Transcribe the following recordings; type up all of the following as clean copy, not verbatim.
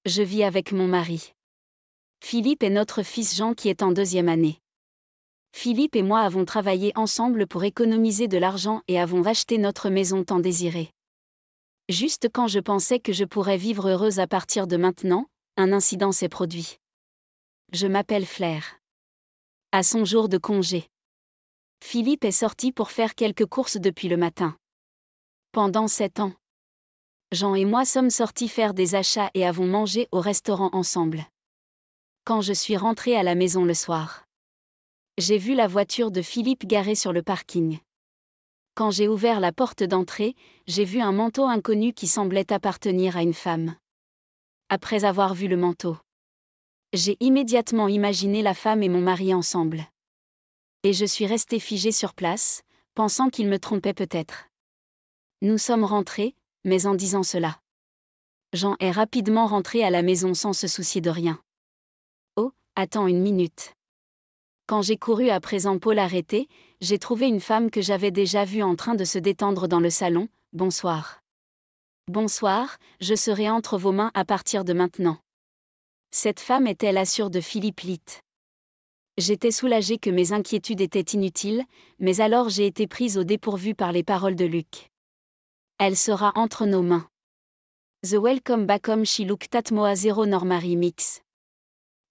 Je vis avec mon mari. Philippe est notre fils Jean qui est en 2e année. Philippe et moi avons travaillé ensemble pour économiser de l'argent et avons acheté notre maison tant désirée. Juste quand je pensais que je pourrais vivre heureuse à partir de maintenant, un incident s'est produit. Je m'appelle Flair. À son jour de congé, Philippe est sorti pour faire quelques courses depuis le matin. Pendant 7 ans, Jean et moi sommes sortis faire des achats et avons mangé au restaurant ensemble. Quand je suis rentrée à la maison le soir, j'ai vu la voiture de Philippe garée sur le parking. Quand j'ai ouvert la porte d'entrée, j'ai vu un manteau inconnu qui semblait appartenir à une femme. Après avoir vu le manteau, j'ai immédiatement imaginé la femme et mon mari ensemble. Et je suis restée figée sur place, pensant qu'il me trompait peut-être. Nous sommes rentrés, mais en disant cela, Jean est rapidement rentré à la maison sans se soucier de rien. Oh, attends une minute. Quand j'ai couru à présent Paul arrêté, j'ai trouvé une femme que j'avais déjà vue en train de se détendre dans le salon. Bonsoir. Bonsoir, je serai entre vos mains à partir de maintenant. Cette femme était la sœur de Philippe Litt. J'étais soulagée que mes inquiétudes étaient inutiles, mais alors j'ai été prise au dépourvu par les paroles de Luc. Elle sera entre nos mains. The welcome back home she looked at Moa zero normary mix.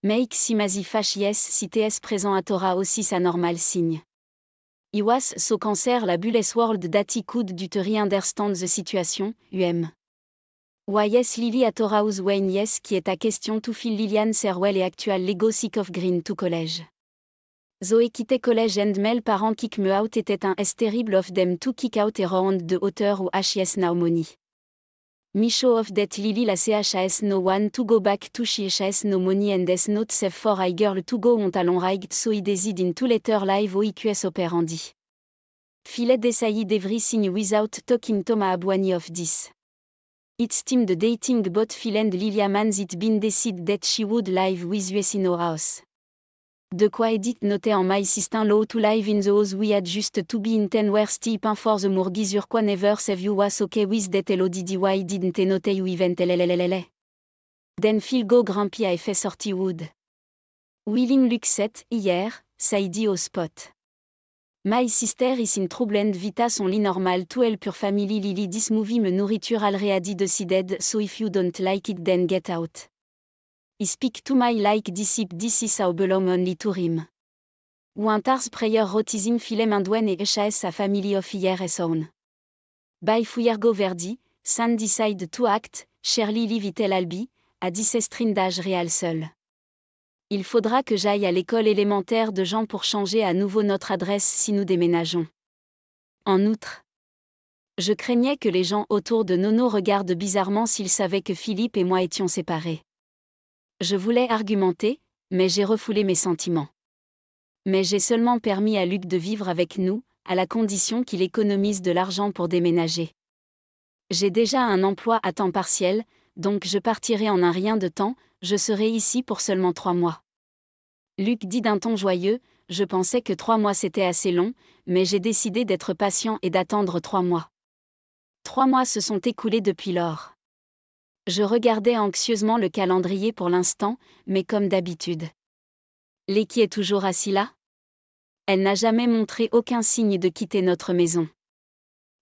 Make simazi fash yes si ts présent à Torah aussi sa normal signe. Iwas so cancer la bulles world dati could du te understand the situation, yes Lily à Torah house Wayne yes qui est à question to fil Liliane Serwell et actual Lego sick of green to college. Zoé quittait collège and mel parent kick me out était un s terrible of them to kick out et round de hauteur ou HIS naumoni. Micho of that Lily la CHAS no one to go back to CHAS no money and s not safe for I girl to go on talon right so I desid in to letter live OIQS operandi. Filet d'essayi everything without talking Thomas Abwani of this. It's team the dating bot Phil and Lilia Mans it been decide that she would live with us in our house. De quoi Edith notait en my system low to live in the house we had just to be in 10 where steep for the mortgage your qua never save you was okay with that hello did why didn't note you event lllll. Then Phil go grumpy a fait sorti wood. Willing Luc 7 hier, Saidi au spot. My sister is in trouble and vita son lit normal to elle pure family Lily this movie me nourriture already decided so if you don't like it then get out. I speak to my like this is how belong only to him. Winters prayer rotising filem indwen et HAS sa family of hier et son. By Fuyergo Verdi, San decide to act, Shirley Livitel Albi, à 16 d'âge réel seul. Il faudra que j'aille à l'école élémentaire de Jean pour changer à nouveau notre adresse si nous déménageons. En outre, je craignais que les gens autour de Nono regardent bizarrement s'ils savaient que Philippe et moi étions séparés. Je voulais argumenter, mais j'ai refoulé mes sentiments. Mais j'ai seulement permis à Luc de vivre avec nous, à la condition qu'il économise de l'argent pour déménager. J'ai déjà un emploi à temps partiel, donc je partirai en un rien de temps, je serai ici pour seulement 3 mois. Luc dit d'un ton joyeux, je pensais que 3 mois c'était assez long, mais j'ai décidé d'être patient et d'attendre 3 mois. 3 mois se sont écoulés depuis lors. Je regardais anxieusement le calendrier pour l'instant, mais comme d'habitude. Léki est toujours assis là ? Elle n'a jamais montré aucun signe de quitter notre maison.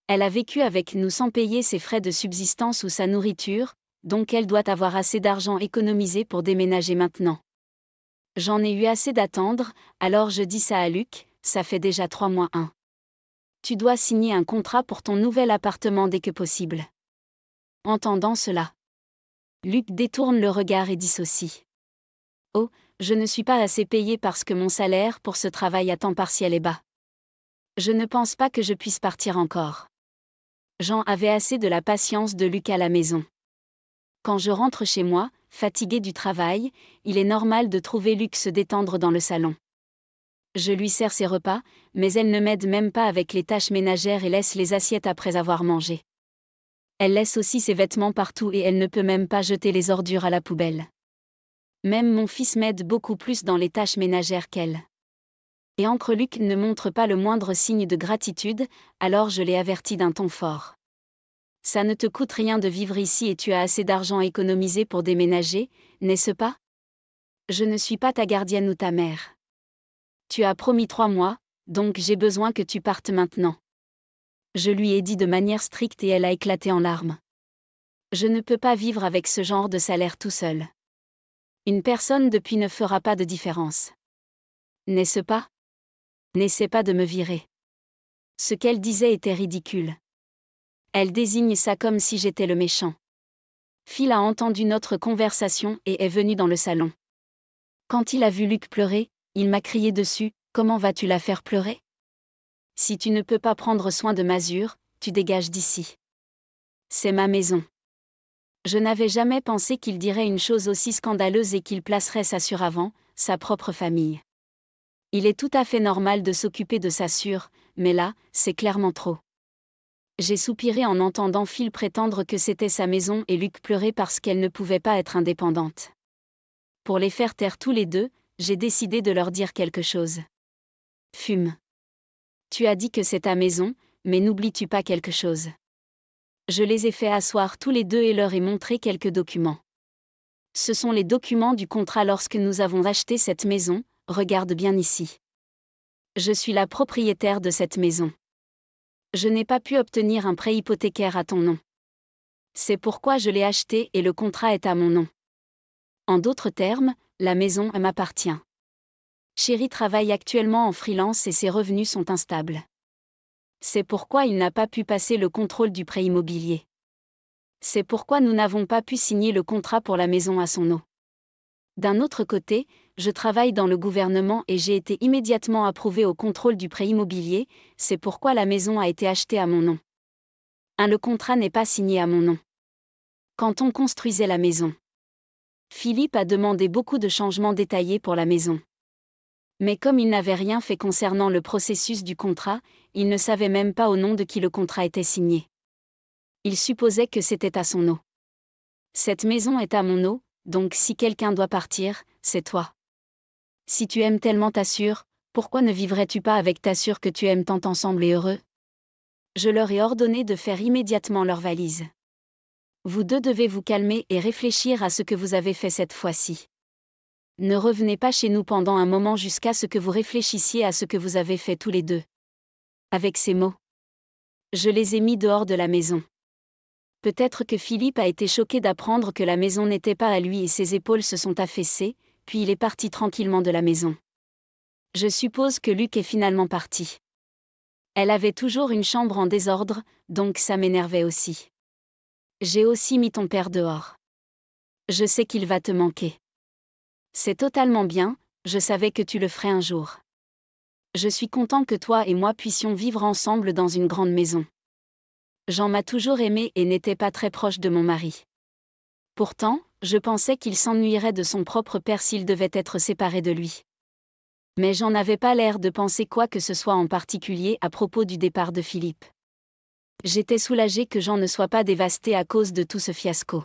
Elle a vécu avec nous sans payer ses frais de subsistance ou sa nourriture, donc elle doit avoir assez d'argent économisé pour déménager maintenant. J'en ai eu assez d'attendre, alors je dis ça à Luc, ça fait déjà 3 mois. Tu dois signer un contrat pour ton nouvel appartement dès que possible. Entendant cela, Luc détourne le regard et dissocie. Oh, je ne suis pas assez payé parce que mon salaire pour ce travail à temps partiel est bas. Je ne pense pas que je puisse partir encore. Jean avait assez de la patience de Luc à la maison. Quand je rentre chez moi, fatiguée du travail, il est normal de trouver Luc se détendre dans le salon. Je lui sers ses repas, mais elle ne m'aide même pas avec les tâches ménagères et laisse les assiettes après avoir mangé. Elle laisse aussi ses vêtements partout et elle ne peut même pas jeter les ordures à la poubelle. Même mon fils m'aide beaucoup plus dans les tâches ménagères qu'elle. Et Ancre Luc ne montre pas le moindre signe de gratitude, alors je l'ai averti d'un ton fort. Ça ne te coûte rien de vivre ici et tu as assez d'argent économisé pour déménager, n'est-ce pas? Je ne suis pas ta gardienne ou ta mère. Tu as promis 3 mois, donc j'ai besoin que tu partes maintenant. Je lui ai dit de manière stricte et elle a éclaté en larmes. Je ne peux pas vivre avec ce genre de salaire tout seul. Une personne depuis ne fera pas de différence. N'est-ce pas? N'essaie pas de me virer. Ce qu'elle disait était ridicule. Elle désigne ça comme si j'étais le méchant. Phil a entendu notre conversation et est venu dans le salon. Quand il a vu Luke pleurer, il m'a crié dessus, « Comment vas-tu la faire pleurer? Si tu ne peux pas prendre soin de Masure, tu dégages d'ici. C'est ma maison. » Je n'avais jamais pensé qu'il dirait une chose aussi scandaleuse et qu'il placerait ça sur avant, sa propre famille. Il est tout à fait normal de s'occuper de sa sœur, mais là, c'est clairement trop. J'ai soupiré en entendant Phil prétendre que c'était sa maison et Luke pleurer parce qu'elle ne pouvait pas être indépendante. Pour les faire taire tous les deux, j'ai décidé de leur dire quelque chose. Fume. Tu as dit que c'est ta maison, mais n'oublies-tu pas quelque chose? Je les ai fait asseoir tous les deux et leur ai montré quelques documents. Ce sont les documents du contrat lorsque nous avons acheté cette maison, regarde bien ici. Je suis la propriétaire de cette maison. Je n'ai pas pu obtenir un prêt hypothécaire à ton nom. C'est pourquoi je l'ai acheté et le contrat est à mon nom. En d'autres termes, la maison m'appartient. Chéri travaille actuellement en freelance et ses revenus sont instables. C'est pourquoi il n'a pas pu passer le contrôle du prêt immobilier. C'est pourquoi nous n'avons pas pu signer le contrat pour la maison à son nom. D'un autre côté, je travaille dans le gouvernement et j'ai été immédiatement approuvé au contrôle du prêt immobilier, c'est pourquoi la maison a été achetée à mon nom. Le contrat n'est pas signé à mon nom. Quand on construisait la maison, Philippe a demandé beaucoup de changements détaillés pour la maison. Mais comme il n'avait rien fait concernant le processus du contrat, il ne savait même pas au nom de qui le contrat était signé. Il supposait que c'était à son nom. Cette maison est à mon nom, donc si quelqu'un doit partir, c'est toi. Si tu aimes tellement ta sœur, pourquoi ne vivrais-tu pas avec ta sœur que tu aimes tant ensemble et heureux? Je leur ai ordonné de faire immédiatement leur valise. Vous deux devez vous calmer et réfléchir à ce que vous avez fait cette fois-ci. Ne revenez pas chez nous pendant un moment jusqu'à ce que vous réfléchissiez à ce que vous avez fait tous les deux. Avec ces mots, je les ai mis dehors de la maison. Peut-être que Philippe a été choqué d'apprendre que la maison n'était pas à lui et ses épaules se sont affaissées, puis il est parti tranquillement de la maison. Je suppose que Luc est finalement parti. Elle avait toujours une chambre en désordre, donc ça m'énervait aussi. J'ai aussi mis ton père dehors. Je sais qu'il va te manquer. C'est totalement bien, je savais que tu le ferais un jour. Je suis content que toi et moi puissions vivre ensemble dans une grande maison. Jean m'a toujours aimé et n'était pas très proche de mon mari. Pourtant, je pensais qu'il s'ennuierait de son propre père s'il devait être séparé de lui. Mais Jean n'avait pas l'air de penser quoi que ce soit en particulier à propos du départ de Philippe. J'étais soulagée que Jean ne soit pas dévasté à cause de tout ce fiasco.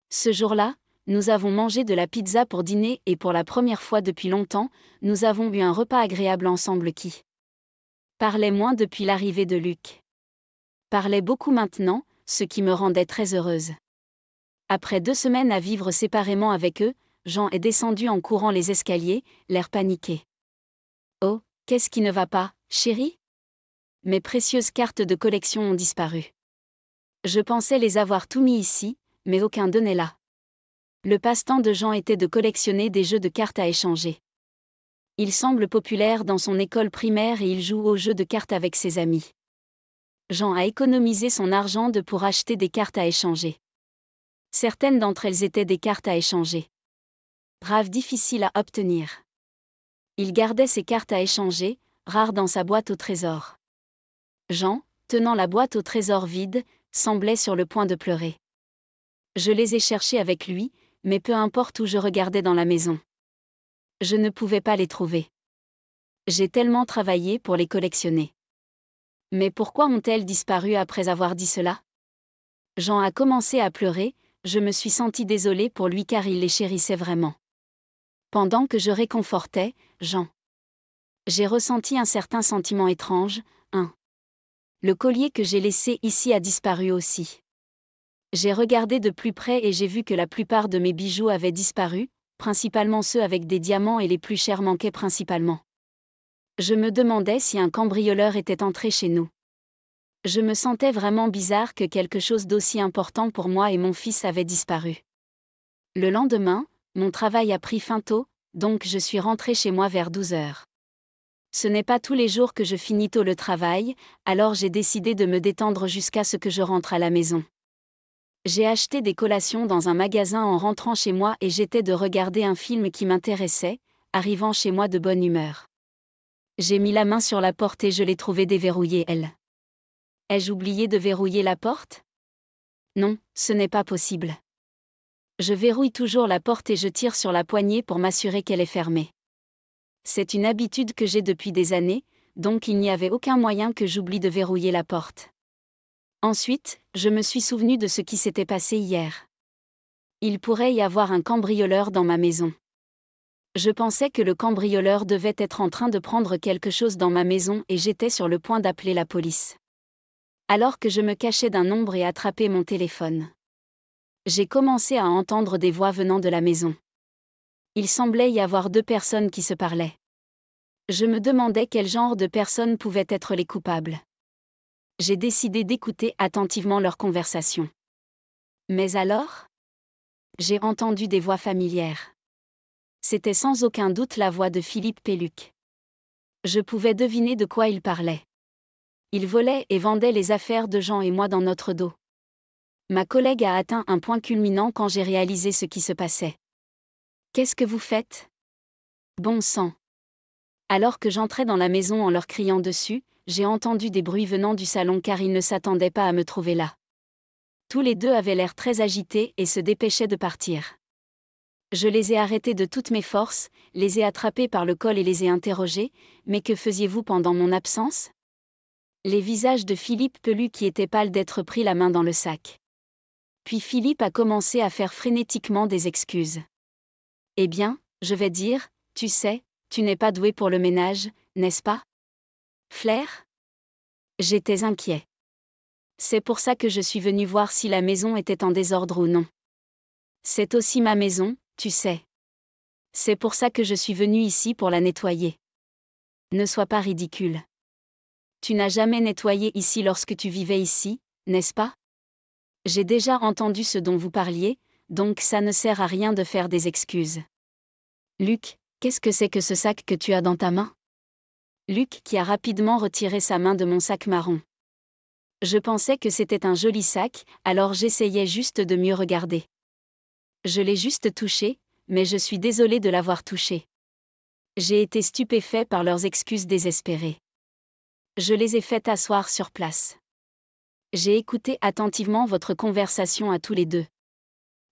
Ce jour-là, nous avons mangé de la pizza pour dîner et pour la première fois depuis longtemps, nous avons eu un repas agréable ensemble qui parlait moins depuis l'arrivée de Luc. Parlait beaucoup maintenant, ce qui me rendait très heureuse. Après 2 semaines à vivre séparément avec eux, Jean est descendu en courant les escaliers, l'air paniqué. « Oh, qu'est-ce qui ne va pas, chérie ? Mes précieuses cartes de collection ont disparu. Je pensais les avoir tout mis ici, mais aucun d'eux n'est là. » Le passe-temps de Jean était de collectionner des jeux de cartes à échanger. Il semble populaire dans son école primaire et il joue aux jeux de cartes avec ses amis. Jean a économisé son argent pour acheter des cartes à échanger. Certaines d'entre elles étaient des cartes à échanger. Rares difficiles à obtenir. Il gardait ces cartes à échanger, rares dans sa boîte au trésor. Jean, tenant la boîte au trésor vide, semblait sur le point de pleurer. Je les ai cherchées avec lui, mais peu importe où je regardais dans la maison. Je ne pouvais pas les trouver. J'ai tellement travaillé pour les collectionner. Mais pourquoi ont-elles disparu après avoir dit cela? Jean a commencé à pleurer, je me suis sentie désolée pour lui car il les chérissait vraiment. Pendant que je réconfortais Jean, j'ai ressenti un certain sentiment étrange, Le collier que j'ai laissé ici a disparu aussi. J'ai regardé de plus près et j'ai vu que la plupart de mes bijoux avaient disparu, principalement ceux avec des diamants et les plus chers manquaient principalement. Je me demandais si un cambrioleur était entré chez nous. Je me sentais vraiment bizarre que quelque chose d'aussi important pour moi et mon fils avait disparu. Le lendemain, mon travail a pris fin tôt, donc je suis rentrée chez moi vers 12 heures. Ce n'est pas tous les jours que je finis tôt le travail, alors j'ai décidé de me détendre jusqu'à ce que je rentre à la maison. J'ai acheté des collations dans un magasin en rentrant chez moi et j'étais de regarder un film qui m'intéressait, arrivant chez moi de bonne humeur. J'ai mis la main sur la porte et je l'ai trouvée déverrouillée. Ai-je oublié de verrouiller la porte? Non, ce n'est pas possible. Je verrouille toujours la porte et je tire sur la poignée pour m'assurer qu'elle est fermée. C'est une habitude que j'ai depuis des années, donc il n'y avait aucun moyen que j'oublie de verrouiller la porte. Ensuite, je me suis souvenu de ce qui s'était passé hier. Il pourrait y avoir un cambrioleur dans ma maison. Je pensais que le cambrioleur devait être en train de prendre quelque chose dans ma maison et j'étais sur le point d'appeler la police. Alors que je me cachais d'un ombre et attrapais mon téléphone. J'ai commencé à entendre des voix venant de la maison. Il semblait y avoir 2 personnes qui se parlaient. Je me demandais quel genre de personnes pouvaient être les coupables. J'ai décidé d'écouter attentivement leur conversation. Mais alors? J'ai entendu des voix familières. C'était sans aucun doute la voix de Philippe Pelluc. Je pouvais deviner de quoi il parlait. Il volait et vendait les affaires de Jean et moi dans notre dos. Ma collègue a atteint un point culminant quand j'ai réalisé ce qui se passait. Qu'est-ce que vous faites? Bon sang. Alors que j'entrais dans la maison en leur criant dessus, j'ai entendu des bruits venant du salon car ils ne s'attendaient pas à me trouver là. Tous les 2 avaient l'air très agités et se dépêchaient de partir. Je les ai arrêtés de toutes mes forces, les ai attrapés par le col et les ai interrogés, mais que faisiez-vous pendant mon absence? Les visages de Philippe Pelluc qui étaient pâles d'être pris la main dans le sac. Puis Philippe a commencé à faire frénétiquement des excuses. Eh bien, je vais dire, tu sais, tu n'es pas doué pour le ménage, n'est-ce pas? Flair? J'étais inquiet. C'est pour ça que je suis venu voir si la maison était en désordre ou non. C'est aussi ma maison, tu sais. C'est pour ça que je suis venu ici pour la nettoyer. Ne sois pas ridicule. Tu n'as jamais nettoyé ici lorsque tu vivais ici, n'est-ce pas? J'ai déjà entendu ce dont vous parliez, donc ça ne sert à rien de faire des excuses. Luc, qu'est-ce que c'est que ce sac que tu as dans ta main? Luc qui a rapidement retiré sa main de mon sac marron. Je pensais que c'était un joli sac, alors j'essayais juste de mieux regarder. Je l'ai juste touché, mais je suis désolé de l'avoir touché. J'ai été stupéfait par leurs excuses désespérées. Je les ai fait asseoir sur place. J'ai écouté attentivement votre conversation à tous les 2.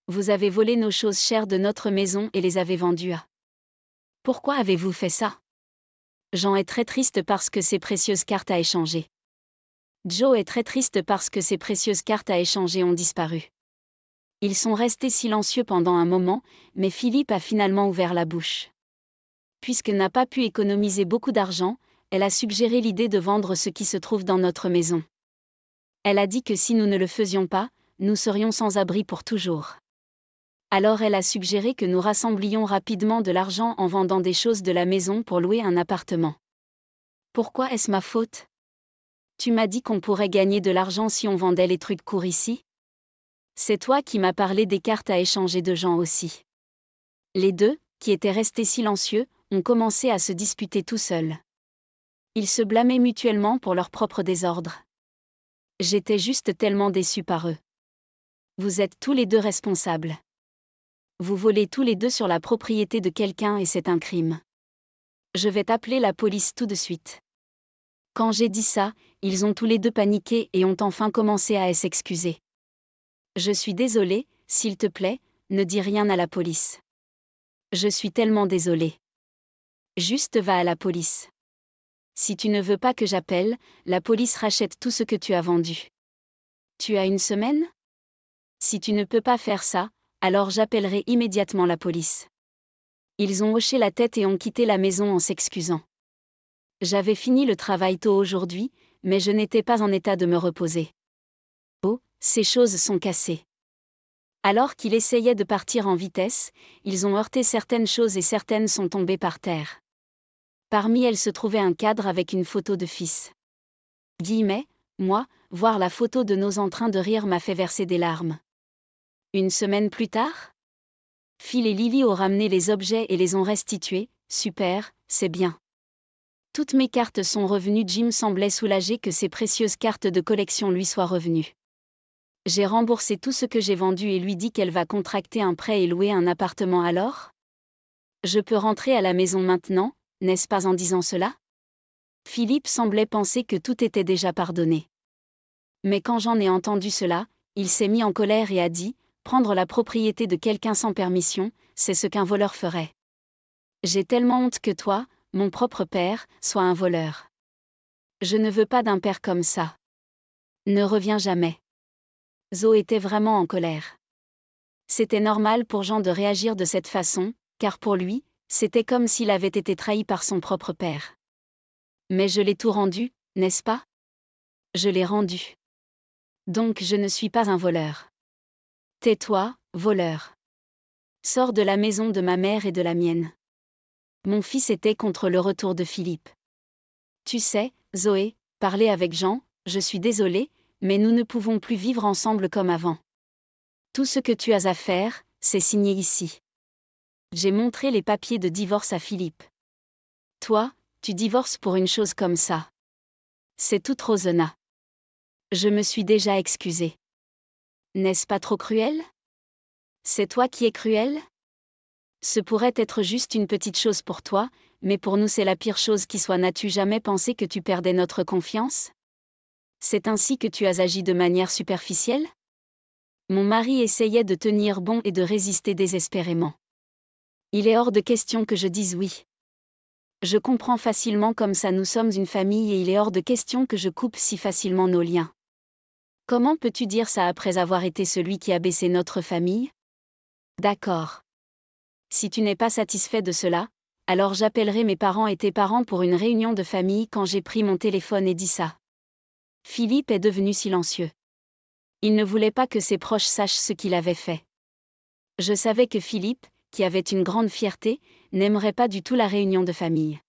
Vous avez volé nos choses chères de notre maison et les avez vendues à. Pourquoi avez-vous fait ça? Jean est très triste parce que ses précieuses cartes à échanger. Joe est très triste parce que ses précieuses cartes à échanger ont disparu. Ils sont restés silencieux pendant un moment, mais Philippe a finalement ouvert la bouche. Puisqu'elle n'a pas pu économiser beaucoup d'argent, elle a suggéré l'idée de vendre ce qui se trouve dans notre maison. Elle a dit que si nous ne le faisions pas, nous serions sans abri pour toujours. Alors elle a suggéré que nous rassemblions rapidement de l'argent en vendant des choses de la maison pour louer un appartement. Pourquoi est-ce ma faute? Tu m'as dit qu'on pourrait gagner de l'argent si on vendait les trucs courts ici? C'est toi qui m'as parlé des cartes à échanger de Jean aussi. Les 2, qui étaient restés silencieux, ont commencé à se disputer tout seuls. Ils se blâmaient mutuellement pour leur propre désordre. J'étais juste tellement déçu par eux. Vous êtes tous les 2 responsables. Vous volez tous les 2 sur la propriété de quelqu'un et c'est un crime. Je vais t'appeler la police tout de suite. Quand j'ai dit ça, ils ont tous les 2 paniqué et ont enfin commencé à s'excuser. Je suis désolé, s'il te plaît, ne dis rien à la police. Je suis tellement désolé. Juste va à la police. Si tu ne veux pas que j'appelle, la police rachète tout ce que tu as vendu. Tu as une semaine? Si tu ne peux pas faire ça, alors j'appellerai immédiatement la police. Ils ont hoché la tête et ont quitté la maison en s'excusant. J'avais fini le travail tôt aujourd'hui, mais je n'étais pas en état de me reposer. Oh, ces choses sont cassées. Alors qu'il essayait de partir en vitesse, ils ont heurté certaines choses et certaines sont tombées par terre. Parmi elles se trouvait un cadre avec une photo de fils. Moi, voir la photo de nos en train de rire m'a fait verser des larmes. Une semaine plus tard, Phil et Lily ont ramené les objets et les ont restitués. Super, c'est bien. Toutes mes cartes sont revenues. Jim semblait soulagé que ses précieuses cartes de collection lui soient revenues. J'ai remboursé tout ce que j'ai vendu et lui dit qu'elle va contracter un prêt et louer un appartement alors ? Je peux rentrer à la maison maintenant, n'est-ce pas en disant cela ? Philippe semblait penser que tout était déjà pardonné. Mais quand j'en ai entendu cela, il s'est mis en colère et a dit, prendre la propriété de quelqu'un sans permission, c'est ce qu'un voleur ferait. J'ai tellement honte que toi, mon propre père, sois un voleur. Je ne veux pas d'un père comme ça. Ne reviens jamais. Zoe était vraiment en colère. C'était normal pour Jean de réagir de cette façon, car pour lui, c'était comme s'il avait été trahi par son propre père. Mais je l'ai tout rendu, n'est-ce pas ? Je l'ai rendu. Donc je ne suis pas un voleur. Tais-toi, voleur. Sors de la maison de ma mère et de la mienne. Mon fils était contre le retour de Philippe. Tu sais, Zoé, parler avec Jean, je suis désolée, mais nous ne pouvons plus vivre ensemble comme avant. Tout ce que tu as à faire, c'est signer ici. J'ai montré les papiers de divorce à Philippe. Toi, tu divorces pour une chose comme ça. C'est toute Rosanna. Je me suis déjà excusée. N'est-ce pas trop cruel ? C'est toi qui es cruel ? Ce pourrait être juste une petite chose pour toi, mais pour nous c'est la pire chose qui soit. N'as-tu jamais pensé que tu perdais notre confiance ? C'est ainsi que tu as agi de manière superficielle ? Mon mari essayait de tenir bon et de résister désespérément. Il est hors de question que je dise oui. Je comprends facilement comme ça nous sommes une famille et il est hors de question que je coupe si facilement nos liens. Comment peux-tu dire ça après avoir été celui qui a baissé notre famille ? D'accord. Si tu n'es pas satisfait de cela, alors j'appellerai mes parents et tes parents pour une réunion de famille. Quand j'ai pris mon téléphone et dit ça, Philippe est devenu silencieux. Il ne voulait pas que ses proches sachent ce qu'il avait fait. Je savais que Philippe, qui avait une grande fierté, n'aimerait pas du tout la réunion de famille.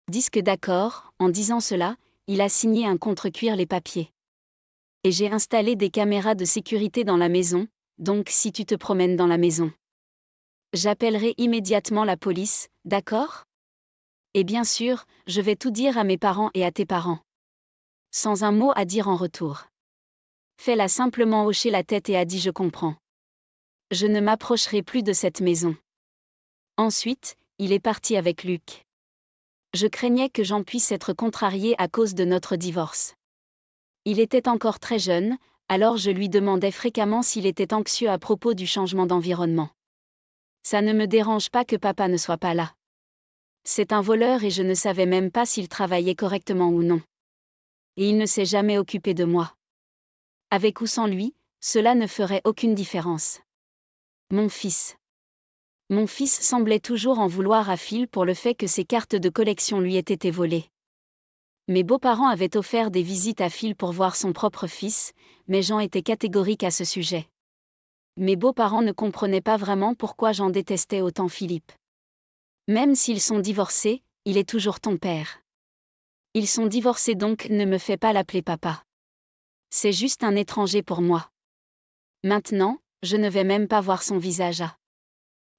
Disque d'accord, en disant cela, il a signé un contre-cuire les papiers. Et j'ai installé des caméras de sécurité dans la maison, donc si tu te promènes dans la maison, j'appellerai immédiatement la police, d'accord ? Et bien sûr, je vais tout dire à mes parents et à tes parents. Sans un mot à dire en retour. Fais-la simplement hocher la tête et a dit je comprends. Je ne m'approcherai plus de cette maison. Ensuite, il est parti avec Luc. Je craignais que Jean puisse être contrarié à cause de notre divorce. Il était encore très jeune, alors je lui demandais fréquemment s'il était anxieux à propos du changement d'environnement. Ça ne me dérange pas que papa ne soit pas là. C'est un voleur et je ne savais même pas s'il travaillait correctement ou non. Et il ne s'est jamais occupé de moi. Avec ou sans lui, cela ne ferait aucune différence. Mon fils. Mon fils semblait toujours en vouloir à Phil pour le fait que ses cartes de collection lui aient été volées. Mes beaux-parents avaient offert des visites à Phil pour voir son propre fils, mais Jean était catégorique à ce sujet. Mes beaux-parents ne comprenaient pas vraiment pourquoi Jean détestait autant Philippe. Même s'ils sont divorcés, il est toujours ton père. Ils sont divorcés donc ne me fais pas l'appeler papa. C'est juste un étranger pour moi. Maintenant, je ne vais même pas voir son visage.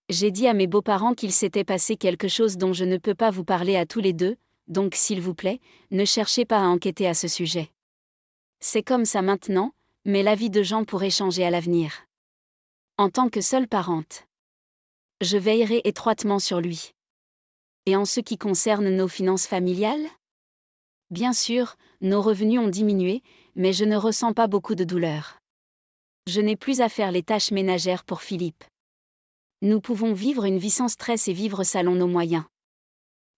J'ai dit à mes beaux-parents qu'il s'était passé quelque chose dont je ne peux pas vous parler à tous les deux, donc s'il vous plaît, ne cherchez pas à enquêter à ce sujet. C'est comme ça maintenant, mais la vie de Jean pourrait changer à l'avenir. En tant que seule parente, je veillerai étroitement sur lui. Et en ce qui concerne nos finances familiales ? Bien sûr, nos revenus ont diminué, mais je ne ressens pas beaucoup de douleur. Je n'ai plus à faire les tâches ménagères pour Philippe. Nous pouvons vivre une vie sans stress et vivre selon nos moyens.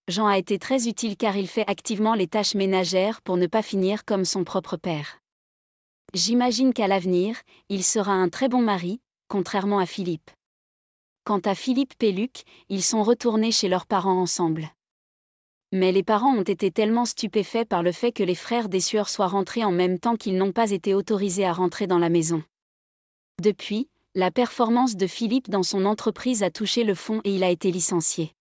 Jean a été très utile car il fait activement les tâches ménagères pour ne pas finir comme son propre père. J'imagine qu'à l'avenir, il sera un très bon mari, contrairement à Philippe. Quant à Philippe et Luc, ils sont retournés chez leurs parents ensemble. Mais les parents ont été tellement stupéfaits par le fait que les frères des Sueur soient rentrés en même temps qu'ils n'ont pas été autorisés à rentrer dans la maison. Depuis, la performance de Philippe dans son entreprise a touché le fond et il a été licencié.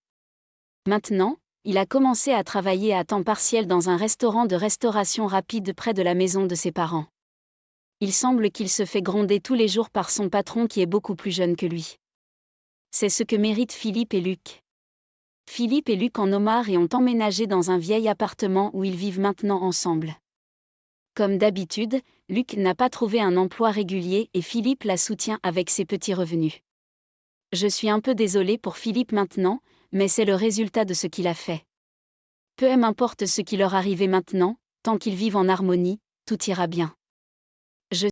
Maintenant, il a commencé à travailler à temps partiel dans un restaurant de restauration rapide près de la maison de ses parents. Il semble qu'il se fait gronder tous les jours par son patron qui est beaucoup plus jeune que lui. C'est ce que méritent Philippe et Luc. Philippe et Luc en ont marre et ont emménagé dans un vieil appartement où ils vivent maintenant ensemble. Comme d'habitude, Luc n'a pas trouvé un emploi régulier et Philippe la soutient avec ses petits revenus. Je suis un peu désolée pour Philippe maintenant, mais c'est le résultat de ce qu'il a fait. Peu m'importe ce qui leur arrivait maintenant, tant qu'ils vivent en harmonie, tout ira bien.